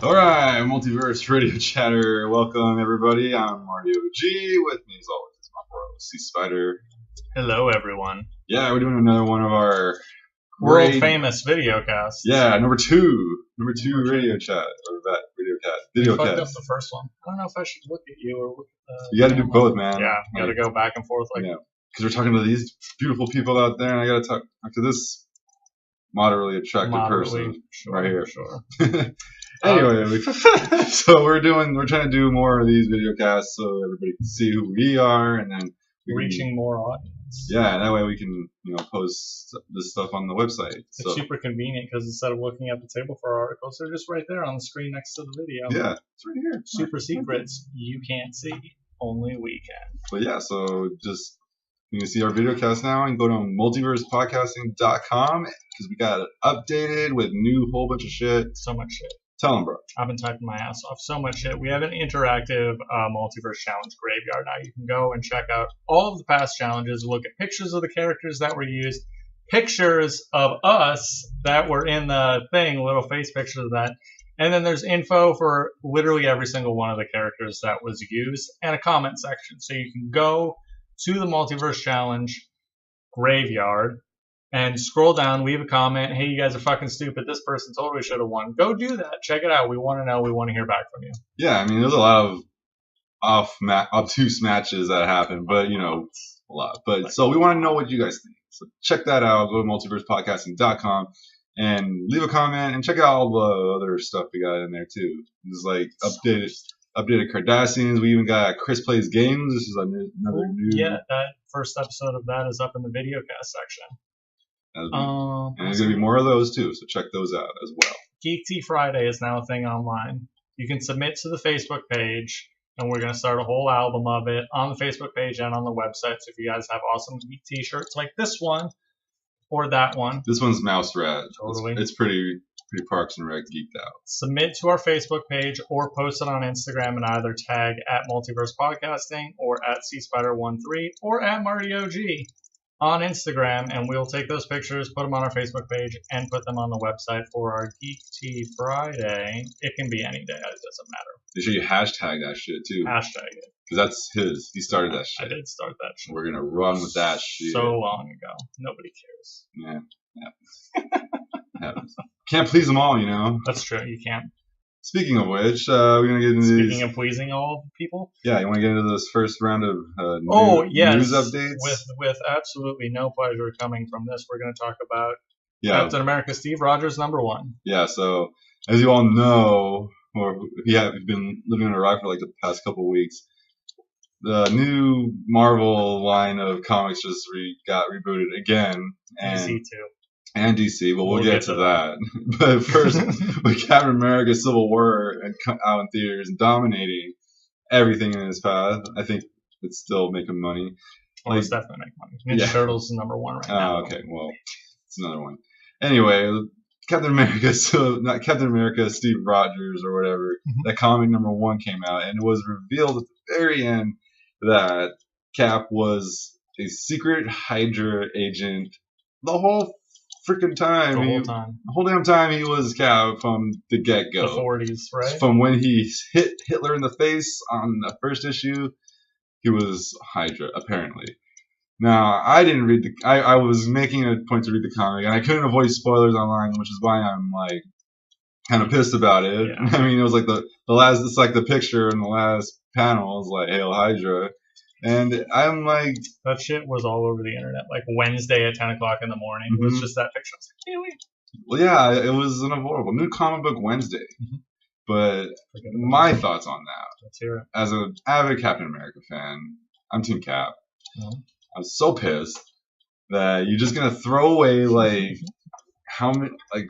Alright, Multiverse Radio Chatter. Welcome, everybody. I'm MartyOG. With me, as always, is my bro, Seaspider. Hello, everyone. Yeah, we're doing another one of our World famous video casts. Yeah, number two radio chat. Or that video cat. Video fucked cast. up the first one. I don't know if I should look at you or look at You gotta do both, man. Yeah, you gotta go back and forth. Yeah, because we're talking to these beautiful people out there, and I gotta talk to this moderately attractive person right here. Sure. Anyway, so we're trying to do more of these video casts so everybody can see who we are, and then reaching more audience. Yeah, that way we can post this stuff on the website. It's super convenient because instead of looking at the table for our articles, they're just right there on the screen next to the video. Yeah, it's right here. Super secrets you can't see, only we can. But yeah, so just you can see our video cast now and go to multiversepodcasting.com because we got it updated with new whole bunch of shit. So much shit. Tell them, bro. I've been typing my ass off. So much shit. We have an interactive Multiverse Challenge graveyard now. You can go and check out all of the past challenges, look at pictures of the characters that were used, pictures of us that were in the thing, little face pictures of that. And then there's info for literally every single one of the characters that was used and a comment section. So you can go to the Multiverse Challenge graveyard and scroll down, leave a comment. Hey, you guys are fucking stupid. This person totally should have won. Go do that. Check it out. We want to know. We want to hear back from you. Yeah, I mean, there's a lot of obtuse matches that happen, but, a lot. But so we want to know what you guys think. So check that out. Go to multiversepodcasting.com and leave a comment and check out all the other stuff we got in there, too. There's like updated Cardassians. We even got Chris Plays Games. This is another new. Yeah, that first episode of that is up in the video cast section. And there's going to be more of those too, so check those out as well. Geek Tea Friday is now a thing online. You can submit to the Facebook page, and we're going to start a whole album of it on the Facebook page and on the website. So if you guys have awesome geek t-shirts like this one or that one. This one's Mouse Rat. Totally. It's pretty Parks and Rec geeked out. Submit to our Facebook page or post it on Instagram and either tag at Multiverse Podcasting or at Seaspider13 or at MartyOG on Instagram, and we'll take those pictures, put them on our Facebook page, and put them on the website for our Geek Tea Friday. It can be any day. It doesn't matter. Make sure you hashtag that shit, too. Hashtag it. Because that's his. He started that shit. I did start that shit. We're going to run with that shit. So long ago. Nobody cares. Yeah. Happens. Can't please them all, That's true. You can't. Speaking of which, we're going to get into Speaking of pleasing all people? Yeah, you want to get into this first round of news updates? With absolutely no pleasure coming from this, we're going to talk about Captain America Steve Rogers #1. Yeah, so as you all know, or if you've been living in a rock for like the past couple weeks, the new Marvel line of comics just got rebooted again. DC too. And DC, but we'll get to that. But first, with Captain America Civil War out in theaters and dominating everything in its path, I think it's still making money. Well, it's definitely making money. Ninja Turtles is #1 right now. Oh, okay. Well, it's another one. Anyway, Captain America, not Captain America, Steve Rogers or whatever, that comic #1 came out, and it was revealed at the very end that Cap was a secret Hydra agent the whole freaking time. The whole damn time he was Cap from the get-go. The 40s, right? From when he hit Hitler in the face on the first issue, he was Hydra, apparently. Now, I didn't read I was making a point to read the comic, and I couldn't avoid spoilers online, which is why I'm, like, kind of pissed about it. Yeah. I mean, it was like it's like the picture in the last panel is like, Hail Hydra. And I'm like... That shit was all over the internet. Like Wednesday at 10 o'clock in the morning. It was just that picture. I was like, can't wait. Well, yeah, it was unavoidable. New Comic Book Wednesday. But my thoughts on that. Let's hear it. As an avid Captain America fan, I'm Team Cap. I'm so pissed that you're just going to throw away, like,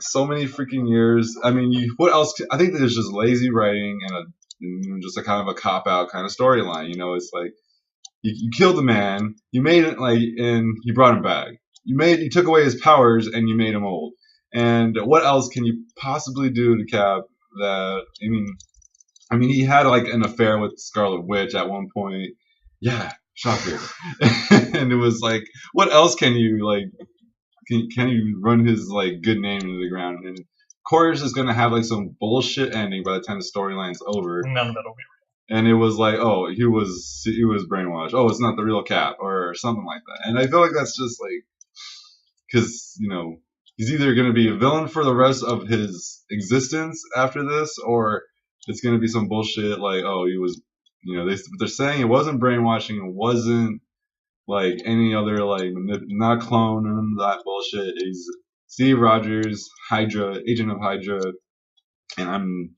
so many freaking years. I mean, what else? I think there's just lazy writing and just a kind of a cop-out kind of storyline. It's like, you killed the man, you made it and you brought him back. You took away his powers and you made him old. And what else can you possibly do to Cap that? I mean, he had like an affair with Scarlet Witch at one point. Yeah, shocker. And it was like, what else can you like? Can you run his like good name into the ground? And course is gonna have like some bullshit ending by the time the storyline's over. None of it'll be real. And it was like, oh, he was brainwashed. Oh, it's not the real Cap or something like that. And I feel like that's just like, because he's either gonna be a villain for the rest of his existence after this, or it's gonna be some bullshit like, oh, he was, they're saying it wasn't brainwashing, it wasn't like any other like not clone and that bullshit. He's Steve Rogers, Hydra, agent of Hydra, and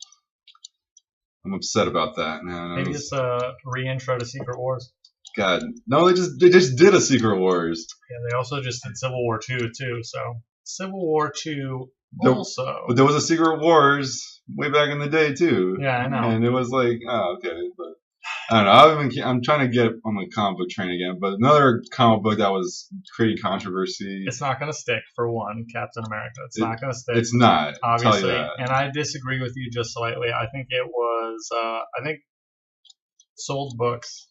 I'm upset about that, man. Maybe it's a re-intro to Secret Wars. God, no, they just did a Secret Wars. Yeah, they also just did Civil War 2 too. So Civil War 2 also. But there was a Secret Wars way back in the day too. Yeah, I know. And it was like, oh, okay, but I don't know. I'm trying to get on the comic book train again. But another comic book that was creating controversy. It's not going to stick, for one, Captain America. It's not going to stick. It's not. Obviously. Tell you that. And I disagree with you just slightly. I think it was, sold books.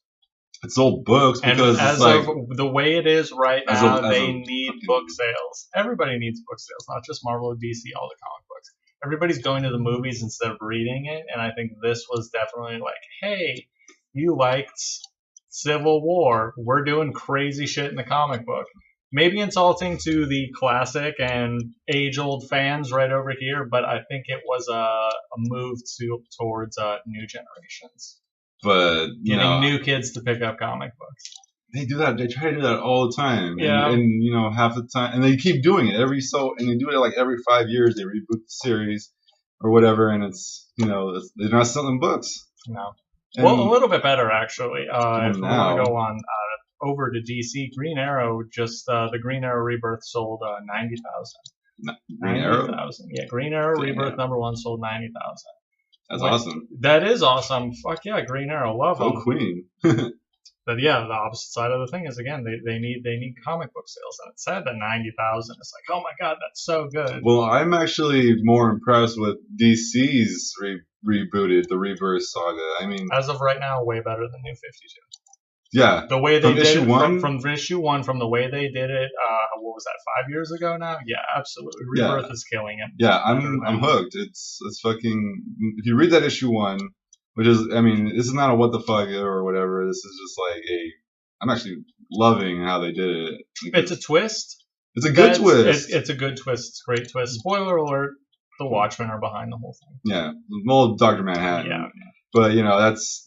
It sold books because and as it's like, of the way it is right now, they need book sales. Everybody needs book sales, not just Marvel or DC, all the comic books. Everybody's going to the movies instead of reading it, and I think this was definitely like, hey, you liked Civil War. We're doing crazy shit in the comic book. Maybe insulting to the classic and age-old fans right over here, but I think it was a move towards new generations. But getting new kids to pick up comic books. They do that. They try to do that all the time. Yeah. And half the time, and they keep doing it and they do it like every 5 years. They reboot the series or whatever, and it's they're not selling books. No. And well, a little bit better actually. If we want to go on over to DC, Green Arrow the Green Arrow Rebirth sold 90,000. Green Arrow. 90,000. Yeah, Green Arrow Rebirth #1 sold 90,000. That's awesome. That is awesome. Fuck yeah, Green Arrow, love them. Queen. But yeah, the opposite side of the thing is again they need comic book sales, and it's sad that 90,000. It's like, oh my god, that's so good. Well, I'm actually more impressed with DC's rebooted the Rebirth saga. I mean, as of right now, way better than New 52. Yeah, the way they did issue it one? From issue 1, from the way they did it. What was that? 5 years ago now? Yeah, absolutely. Rebirth is killing it. Yeah, I'm hooked. It's fucking. If you read that issue 1, which is, I mean, this is not a what the fuck or whatever. This is just like I'm actually loving how they did it. It's a twist. It's a good twist. It's a good twist. It's a great twist. Spoiler alert: the Watchmen are behind the whole thing. Yeah, old Dr. Manhattan. Yeah. But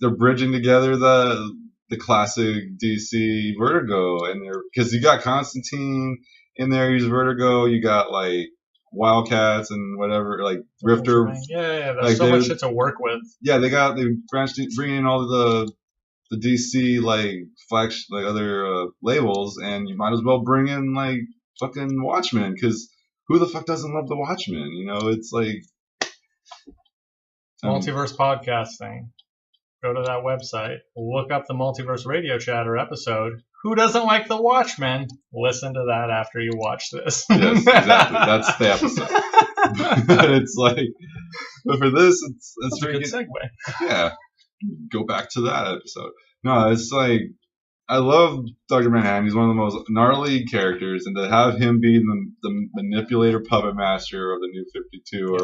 they're bridging together the classic DC Vertigo, and because you got Constantine in there, he's Vertigo. You got like Wildcats and whatever, like Rifter. Yeah. There's so much shit to work with. Yeah, they bring in all the DC like flagship like other labels, and you might as well bring in like fucking Watchmen, because who the fuck doesn't love the Watchmen? It's like Multiverse podcasting. Go to that website, look up the Multiverse Radio Chatter episode. Who doesn't like the Watchmen? Listen to that after you watch this. Yes, exactly. That's the episode. But it's like, but for this, it's a good segue. Yeah, go back to that episode. No, it's like, I love Dr. Manhattan. He's one of the most gnarly characters, and to have him be the manipulator puppet master of the New 52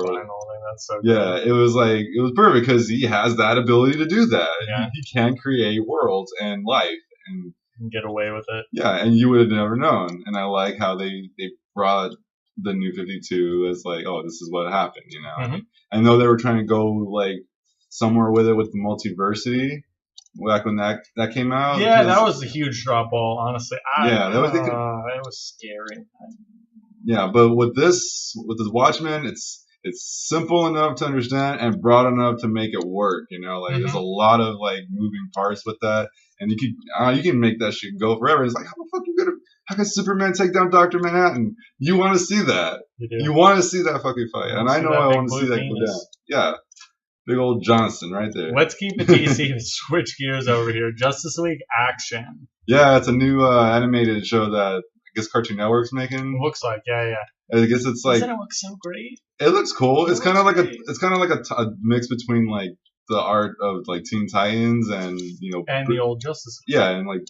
that's so good. Yeah, it was perfect because he has that ability to do that. Yeah. He can create worlds and life and get away with it. Yeah, and you would have never known. And I like how they brought the New 52 as like, oh, this is what happened, Mm-hmm. I know they were trying to go like somewhere with it with the multiversity. Back when that came out, yeah, that was a huge drop ball. Honestly, that was it was scary. Yeah, but with the Watchmen, it's simple enough to understand and broad enough to make it work. There's a lot of like moving parts with that, and you can make that shit go forever. It's like, how can Superman take down Dr. Manhattan? You want to see that? You do. You want to see that fucking fight, and I know I want to see that go down. Yeah. Big old Johnson right there. Let's keep it DC and switch gears over here. Justice League Action. Yeah, it's a new animated show that I guess Cartoon Network's making. Looks like, yeah. I guess it's like. Doesn't it look so great? It looks cool. It's kind of like a mix between like the art of like Teen Titans and and the old Justice League. Yeah, and like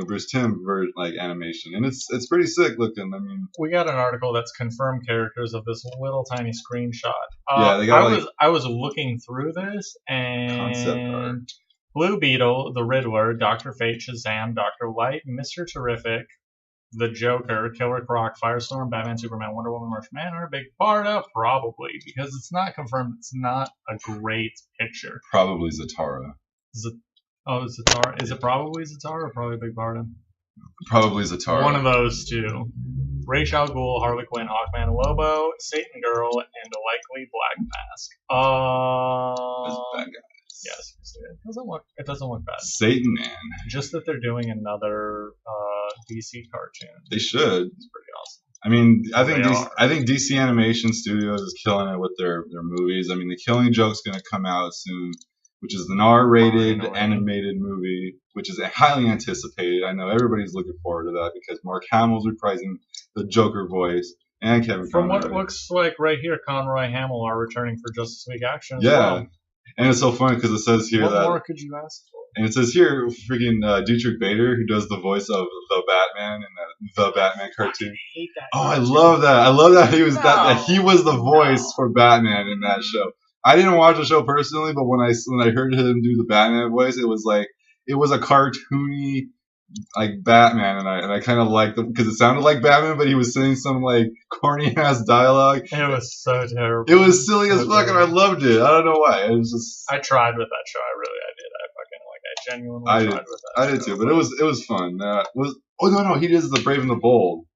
Bruce Timm like animation, and it's pretty sick looking. I mean, we got an article that's confirmed characters of this little tiny screenshot. Yeah, they got I was looking through this concept art. and Blue Beetle, the Riddler, Dr. Fate, Shazam, Dr. Light, Mr. Terrific, the Joker, Killer Croc, Firestorm, Batman, Superman, Wonder Woman, Martian Manhunter, Big Barda, probably, because it's not confirmed. It's not a great picture. Probably Zatara. Zatara. Is it probably Zatara or probably Big Barda? Probably Zatara. One of those two. Ra's al Ghul, Harley Quinn, Hawkman, Lobo, Satan Girl, and a likely Black Mask. That's bad guy. Yes, it doesn't look bad. Satan Man. Just that they're doing another DC cartoon. They should. It's pretty awesome. I mean, I think DC Animation Studios is killing it with their movies. I mean, The Killing Joke's going to come out soon, which is an R-rated animated movie, which is highly anticipated. I know everybody's looking forward to that because Mark Hamill's reprising the Joker voice and Kevin From Conroy. what it looks like right here, Conroy Hamill are returning for Justice League Action as yeah. well. And it's so funny because it says here what more could you ask for? And it says here, freaking Dietrich Bader, who does the voice of the Batman in the Batman cartoon. I hate that. Oh, I love that. I love that he was that he was the voice for Batman in that show. I didn't watch the show personally, but when I heard him do the Batman voice, it was a cartoony like Batman, and I kind of liked it because it sounded like Batman, but he was saying some like corny ass dialogue. It was so terrible. It was silly as fuck, and I loved it. I don't know why. It was just. I tried with that show. I genuinely tried with that. I did too, but it was fun. No, he does the Brave and the Bold.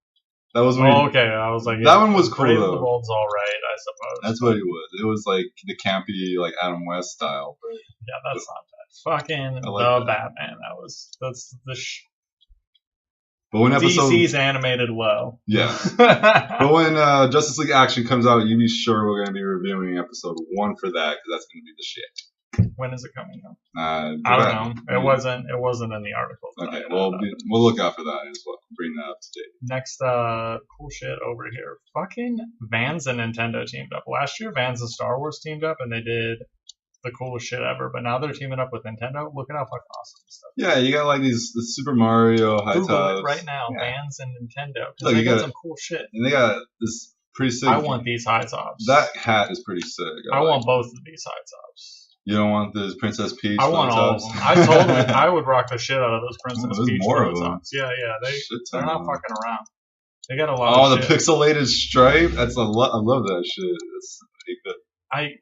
That was when okay. I was like, that one was cool Brave though. and the Bold's all right, I suppose. That's what it was. It was like the campy like Adam West style. But yeah, that's not bad. Fucking the Batman. That's the. But when DC's animated low. Yeah. But when Justice League Action comes out, you be sure we're going to be reviewing episode 1 for that because that's going to be the shit. When is it coming out? I don't know. It wasn't in the article. Okay, well, we'll look out for that as well. Bring that up to date. Next, cool shit over here. Fucking Vans and Nintendo teamed up. Last year, Vans and Star Wars teamed up, and they did the coolest shit ever. But now they're teaming up with Nintendo. Look at how fucking awesome this stuff is. Yeah, you got like the Super Mario high Google tops. it right now. Yeah. Vans and Nintendo. Look, they got some cool shit. And they got this pretty sick. I want these high tops. That hat is pretty sick. I want both of these high tops. You don't want this Princess Peach? I want all of them. I told them I would rock the shit out of those Princess Peach tops. Yeah, they're not fucking around. They got a lot. Oh, the pixelated stripe. I love that shit. That's good. I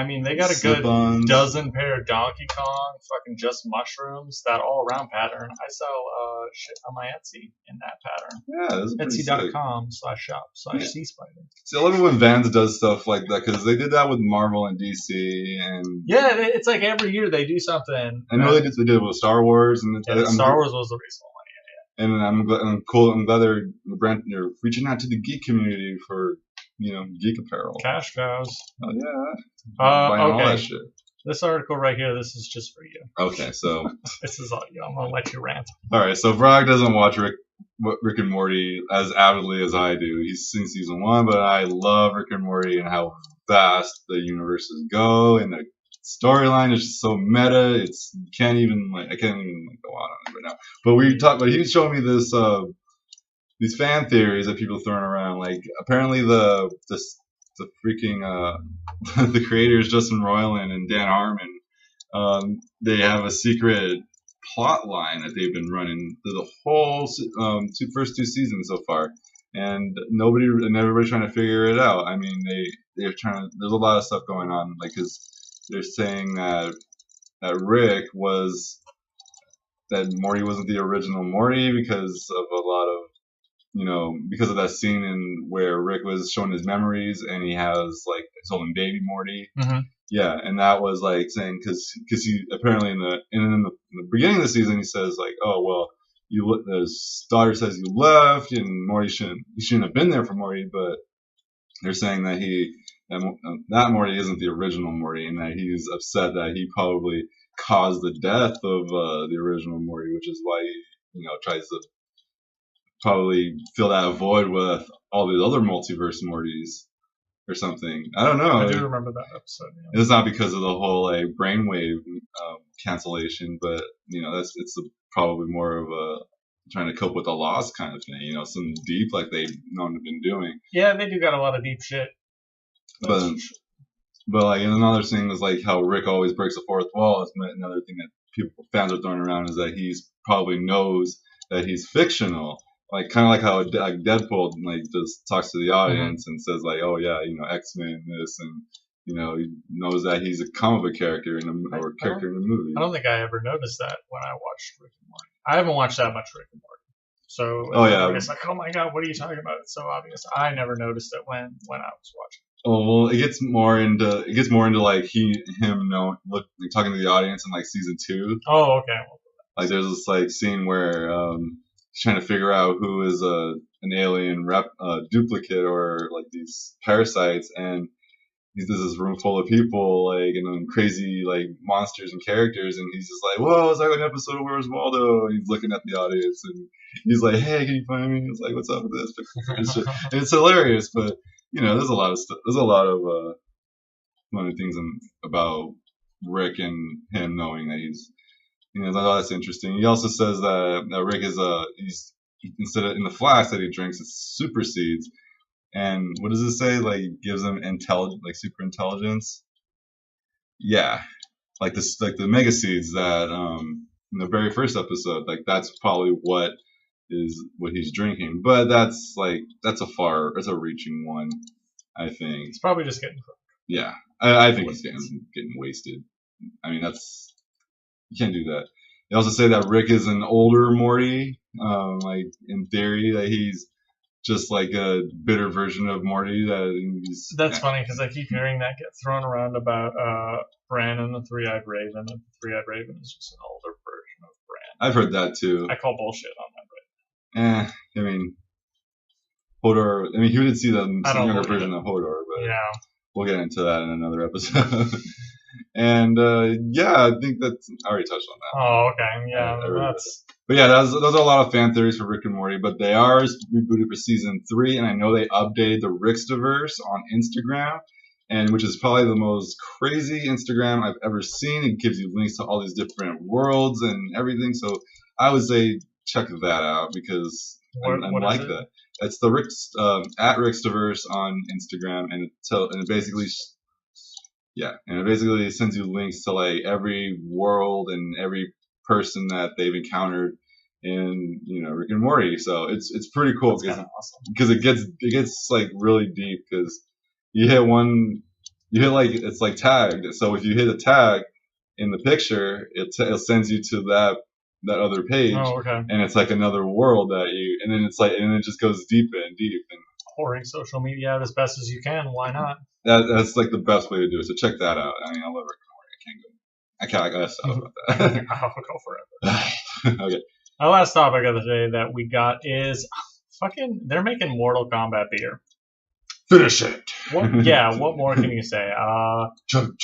mean, they got a good dozen pair of Donkey Kong, fucking just mushrooms, that all around pattern. I sell shit on my Etsy in that pattern. Yeah, that's Etsy.com/shop/Seaspider. See, I love it when Vans does stuff like that because they did that with Marvel and DC, and yeah, it's like every year they do something. I know they did it with Star Wars, and Star Wars was the recent one. And I'm glad they're reaching out to the geek community for. Geek apparel. Cash cows. Oh, yeah. Okay. All that shit. This article right here, this is just for you. Okay, so. This is all you. I'm going to let you rant. All right, so Brock doesn't watch Rick and Morty as avidly as I do. He's seen season 1, but I love Rick and Morty and how fast the universes go, and the storyline is just so meta. I can't even go on it right now. But he was showing me this. These fan theories that people are throwing around, like apparently the freaking the creators Justin Roiland and Dan Harmon, they have a secret plot line that they've been running through the whole first 2 seasons so far, and everybody's trying to figure it out. I mean, they're trying. There's a lot of stuff going on, like because they're saying that Rick was that Morty wasn't the original Morty because of a lot of. Because of that scene in where Rick was showing his memories and he has like told him baby Morty. Mm-hmm. Yeah, and that was like saying because he apparently in the beginning of the season he says like, oh well, his daughter says you left and Morty shouldn't have been there for Morty, but they're saying that that Morty isn't the original Morty and that he's upset that he probably caused the death of the original Morty, which is why he tries to probably fill that void with all these other multiverse Mortys or something. I don't know. I do remember that episode. Yeah. It's not because of the whole like brainwave cancellation, but it's probably more of trying to cope with the loss kind of thing. You know, some deep like they've known been doing. Yeah, they do got a lot of deep shit. But like another thing is like how Rick always breaks the fourth wall. Is another thing that fans are throwing around is that he's probably knows that he's fictional. Like kind of like how like Deadpool like just talks to the audience and says like, oh yeah, you know, X-Men this, and you know, he knows that he's a comic book character in a character in a movie. I don't think I ever noticed that when I watched Rick and Morty. I haven't watched that much Rick and Morty. So it's like, oh my god, what are you talking about? It's so obvious. I never noticed it when I was watching. Oh well, it gets more into like him talking to the audience in like season 2. Oh okay. Like there's this like scene where he's trying to figure out who is an alien duplicate or like these parasites, and there's this room full of people like and crazy like monsters and characters, and he's just like, whoa, it's like an episode of Where's Waldo, and he's looking at the audience and he's like, hey, can you find me? It's like, what's up with this? It's hilarious, but you know, there's a lot of stuff. There's a lot of funny things about Rick and him knowing that he's, you know, that's interesting. He also says that Rick is he's instead of in the flask that he drinks, it super seeds. And what does it say? Like gives him super intelligence. Yeah, like the mega seeds that in the very first episode. Like that's probably what he's drinking. But that's a reaching one. I think it's probably just getting drunk. Yeah, I think he's getting wasted. I mean, you can't do that. They also say that Rick is an older Morty. Like in theory, that he's just like a bitter version of Morty. That's funny because I keep hearing that get thrown around about Bran and the Three-Eyed Raven. And the Three-Eyed Raven is just an older version of Bran. I've heard that too. I call bullshit on that. I mean, Hodor. I mean, he did see the younger version of Hodor, but yeah, we'll get into that in another episode. And I think I already touched on that. Oh, okay, yeah, But yeah, those are a lot of fan theories for Rick and Morty, but they are rebooted for season 3, and I know they updated the Rickstaverse on Instagram, and which is probably the most crazy Instagram I've ever seen. It gives you links to all these different worlds and everything, so I would say check that out because I like that. It's the at Rickstaverse on Instagram, and it basically sends you links to like every world and every person that they've encountered in, you know, Rick and Morty. So it's pretty cool because it gets like really deep because it's like tagged. So if you hit a tag in the picture, it sends you to that other page. Oh, okay. And it's like another world and then it just goes deep and deep and pouring social media out as best as you can. Why not? That's like the best way to do it. So check that out. I mean, I love Rick and Morty. I gotta stop about that. I'll go forever. Okay. Our last topic of the day that we got is they're making Mortal Kombat beer. Finish it. What more can you say? Chug.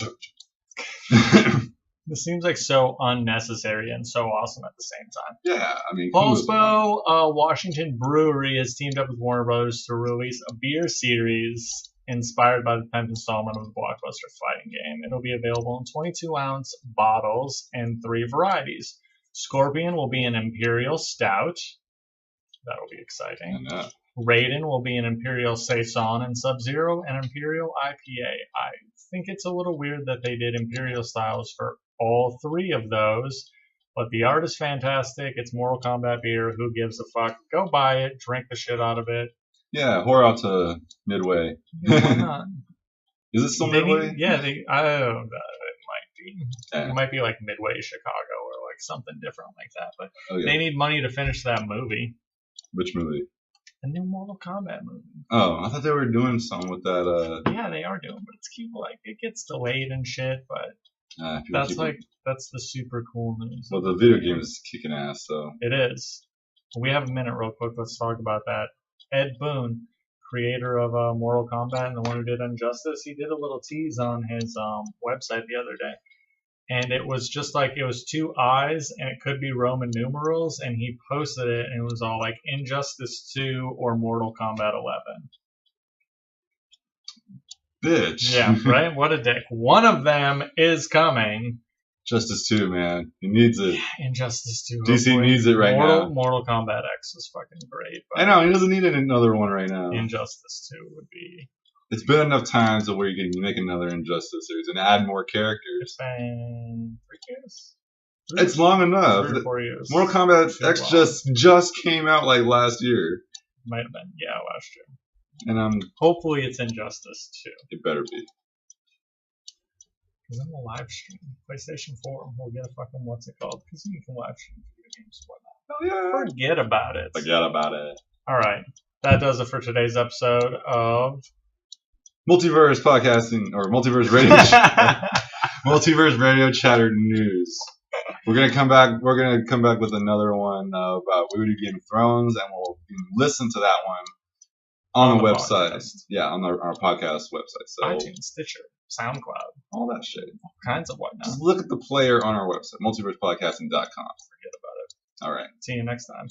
This seems like so unnecessary and so awesome at the same time. Yeah, I mean, Paulsbo, Washington Brewery has teamed up with Warner Brothers to release a beer series inspired by the 10th installment of the blockbuster fighting game. It'll be available in 22-ounce bottles and 3 varieties. Scorpion will be an Imperial Stout. That'll be exciting. Raiden will be an Imperial Saison, and Sub-Zero an Imperial IPA. I think it's a little weird that they did Imperial styles for all 3 of those, but the art is fantastic. It's Mortal Kombat beer. Who gives a fuck? Go buy it. Drink the shit out of it. Yeah, whore out to Midway. Yeah, why not? Is it still Midway? I don't know. It might be. Yeah. It might be like Midway Chicago or like something different like that. But they need money to finish that movie. Which movie? The new Mortal Kombat movie. Oh, I thought they were doing something with that. Yeah, they are doing, but it gets delayed and shit. But that's the super cool news. Well, the video game is kicking ass, so it is. We have a minute, real quick. Let's talk about that. Ed Boon, creator of Mortal Kombat and the one who did Injustice, he did a little tease on his website the other day. And it was just like, it was 2 eyes, and it could be Roman numerals, and he posted it, and it was all like Injustice 2 or Mortal Kombat 11. Bitch. Yeah, right? What a dick. One of them is coming. Justice 2, man. He needs it. Injustice 2. DC needs it right now. Mortal Kombat X was fucking great. I know, he doesn't need another one right now. Injustice 2 would be... It's been enough times where you can make another Injustice series and add more characters. It's been 3 years? It's long enough. 3 or 4 years. Mortal Kombat X just came out like last year. Might have been, yeah, last year. And hopefully it's Injustice 2. It better be. Because I'm a live stream. PlayStation 4 will get a fucking, what's it called? Because you can live stream video games and whatnot. Oh, yeah. Forget about it. Forget about it. Alright. That does it for today's episode of Multiverse Podcasting, or Multiverse Radio Multiverse Radio Chatter News. We're gonna come back with another one about Weird Game of Thrones, and we'll listen to that one on the website. Podcast. Yeah, on our podcast website. So iTunes, Stitcher, SoundCloud, all that shit. All kinds of whatnot. Just look at the player on our website, multiversepodcasting.com. Forget about it. All right. See you next time.